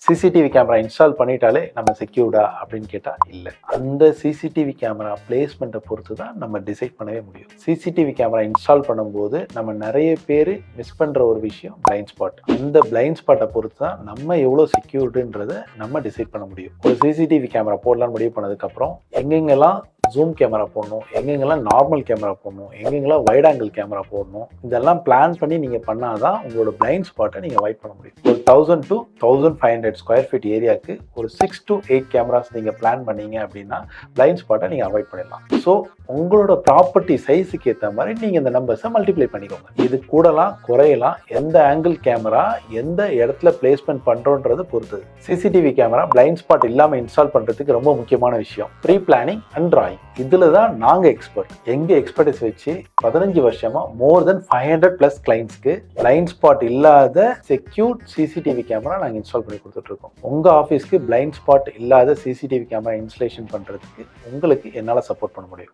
CCTV camera install பண்ணிட்டாலே நம்ம செக்யூர்டா அப்படின்னு கேட்டால் இல்லை. அந்த சிசிடிவி கேமரா பிளேஸ்மெண்ட்டை பொறுத்து தான் நம்ம டிசைட் பண்ணவே முடியும். சிசிடிவி கேமரா இன்ஸ்டால் பண்ணும்போது நம்ம நிறைய பேர் மிஸ் பண்ணுற ஒரு விஷயம் பிளைண்ட் ஸ்பாட். அந்த பிளைண்ட் ஸ்பாட்டை பொறுத்து தான் நம்ம எவ்வளோ செக்யூர்டுன்றதை நம்ம டிசைட் பண்ண முடியும். ஒரு சிசிடிவி கேமரா போடலான்னு முடிவு பண்ணதுக்கப்புறம் எங்கெங்கெல்லாம் ஜூம் கேமரா போடணும், எங்கெங்கெல்லாம் நார்மல் கேமரா போடணும், எங்கெங்கெல்லாம் வைட் ஆங்கிள் கேமரா போடணும், இதெல்லாம் பிளான் பண்ணி நீங்கள் பண்ணாதான் உங்களோட பிளைண்ட் ஸ்பாட்டை நீங்கள் அவாய்ட் பண்ண முடியும். ஒரு 1000 to 1500 ஸ்கொயர் ஃபீட் ஏரியாவுக்கு ஒரு 6 to 8 கேமராஸ் நீங்கள் பிளான் பண்ணீங்க அப்படின்னா பிளைண்ட் ஸ்பாட்டை நீங்கள் அவாய்ட் பண்ணிடலாம். ஸோ உங்களோட ப்ராப்பர்ட்டி சைஸுக்கு ஏற்ற மாதிரி நீங்கள் இந்த நம்பர்ஸை மல்டிப்ளை பண்ணிக்கோங்க. இது கூடலாம் குறையலாம், எந்த ஆங்கிள் கேமரா எந்த இடத்துல பிளேஸ்மெண்ட் பண்ணுறோன்றது பொறுத்தது. சிசிடிவி கேமரா பிளைண்ட் ஸ்பாட் இல்லாமல் இன்ஸ்டால் பண்ணுறதுக்கு ரொம்ப முக்கியமான விஷயம் ப்ரீ பிளானிங் அண்ட் டிராயிங். இதுல தான் நாங்க எக்ஸ்பர்ட். எங்க எக்ஸ்பர்டைஸ் வச்சு 15 வருஷமா மோர் தென் 500+ கிளைண்ட்ஸ்க்கு பிளைண்ட் ஸ்பாட் இல்லாத செக்யூர் சிசிடிவி கேமரா நாங்க இன்ஸ்டால் பண்ணி கொடுத்துட்டு இருக்கோம். உங்க ஆஃபீஸ்க்கு பிளைண்ட் ஸ்பாட் இல்லாத சிசிடிவி கேமரா இன்ஸ்டலேஷன் பண்றதுக்கு உங்களுக்கு என்னால சப்போர்ட் பண்ண முடியும்.